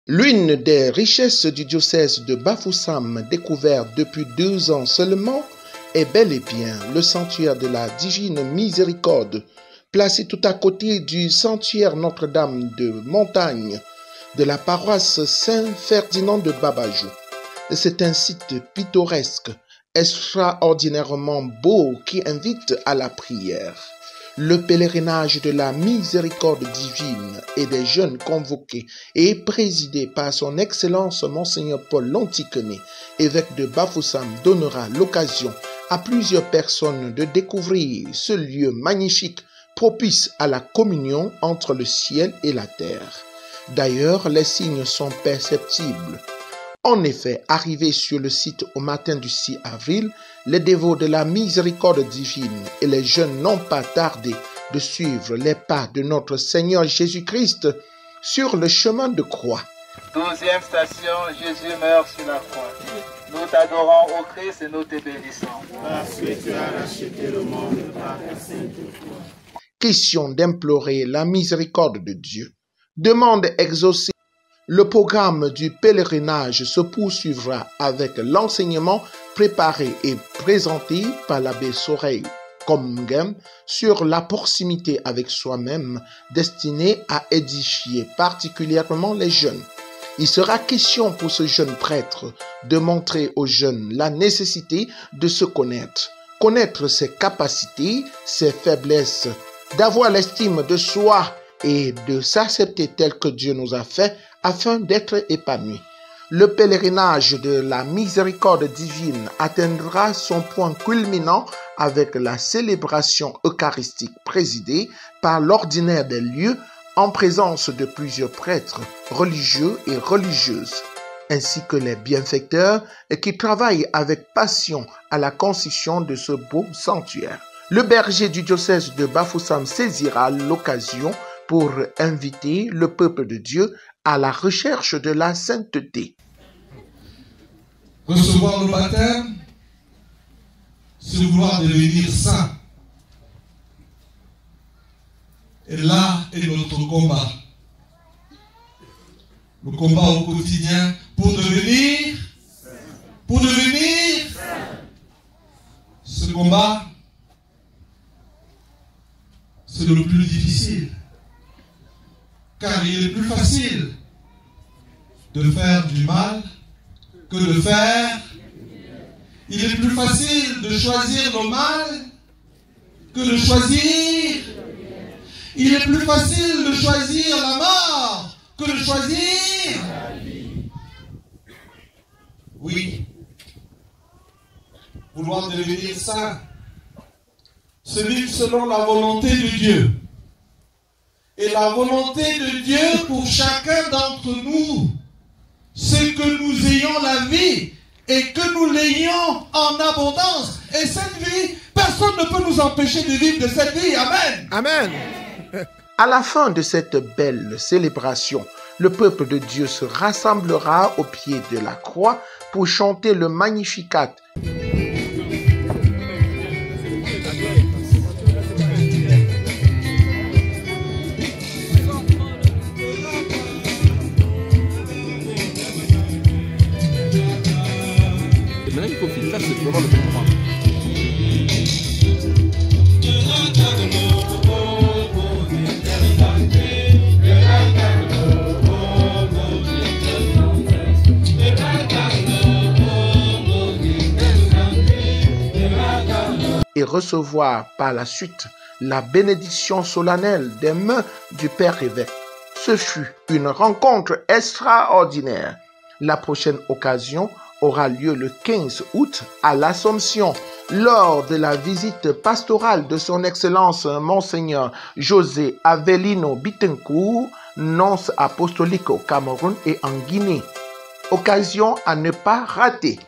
L'une des richesses du diocèse de Bafoussam, découverte depuis 2 ans seulement, est bel et bien le sanctuaire de la Divine Miséricorde, placé tout à côté du sanctuaire Notre-Dame de Montagne de la paroisse Saint-Ferdinand de Babajou. C'est un site pittoresque, extraordinairement beau qui invite à la prière. Le pèlerinage de la miséricorde divine et des jeunes convoqués est présidé par son Excellence Monseigneur Paul Lontiquené, évêque de Bafoussam, donnera l'occasion à plusieurs personnes de découvrir ce lieu magnifique propice à la communion entre le ciel et la terre. D'ailleurs, les signes sont perceptibles. En effet, arrivés sur le site au matin du 6 avril, les dévots de la miséricorde divine et les jeunes n'ont pas tardé de suivre les pas de notre Seigneur Jésus-Christ sur le chemin de croix. 12e station, Jésus meurt sur la croix. Nous t'adorons, ô Christ, et nous te bénissons. Parce que tu as racheté le monde par ta sainte croix. Question d'implorer la miséricorde de Dieu. Demande exaucée. Le programme du pèlerinage se poursuivra avec l'enseignement préparé et présenté par l'abbé Soreille Komgem sur la proximité avec soi-même destinée à édifier particulièrement les jeunes. Il sera question pour ce jeune prêtre de montrer aux jeunes la nécessité de se connaître ses capacités, ses faiblesses, d'avoir l'estime de soi et de s'accepter tel que Dieu nous a fait afin d'être épanouis. Le pèlerinage de la miséricorde divine atteindra son point culminant avec la célébration eucharistique présidée par l'ordinaire des lieux en présence de plusieurs prêtres religieux et religieuses, ainsi que les bienfaiteurs qui travaillent avec passion à la construction de ce beau sanctuaire. Le berger du diocèse de Bafoussam saisira l'occasion pour inviter le peuple de Dieu à la recherche de la sainteté. Recevoir le baptême, c'est vouloir devenir saint. Et là est notre combat. Le combat au quotidien pour devenir. Ce combat, c'est le plus difficile. Car il est plus facile de faire du mal que de faire. Il est plus facile de choisir le mal que de choisir. Il est plus facile de choisir la mort que de choisir la vie. Oui. Vouloir devenir saint, c'est vivre selon la volonté de Dieu. Et la volonté de Dieu pour chacun d'entre nous, c'est que nous ayons la vie et que nous l'ayons en abondance. Et cette vie, personne ne peut nous empêcher de vivre de cette vie. Amen. Amen. À la fin de cette belle célébration, le peuple de Dieu se rassemblera au pied de la croix pour chanter le Magnificat. Maintenant, il faut filtrer ce moment le comprendre. Et recevoir par la suite la bénédiction solennelle des mains du Père évêque. Ce fut une rencontre extraordinaire. La prochaine occasion aura lieu le 15 août à l'Assomption, lors de la visite pastorale de son Excellence Monseigneur José Avelino Bittencourt, nonce apostolique au Cameroun et en Guinée. Occasion à ne pas rater.